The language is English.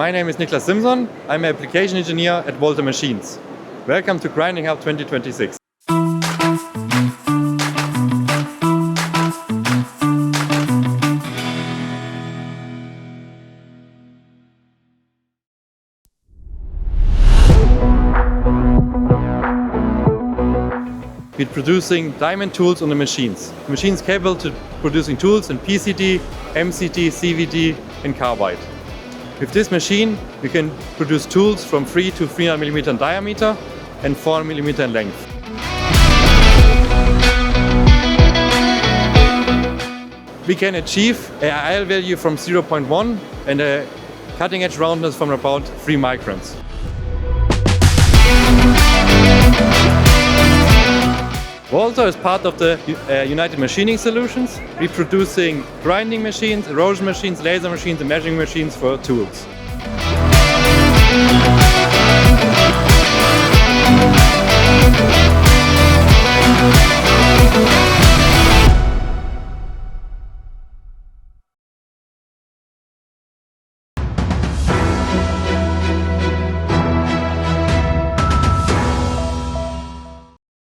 My name is Niklas Simson. I'm an application engineer at WALTER Machines. Welcome to GrindingHub 2026. We're producing diamond tools on the machines. The machine is capable of producing tools in PCD, MCD, CVD and carbide. With this machine we can produce tools from 3 to 300 mm in diameter and 400 mm in length. We can achieve a IL value from 0.1 and a cutting edge roundness from about 3 microns. WALTER is part of the United Machining Solutions. We're producing grinding machines, erosion machines, laser machines and measuring machines for tools.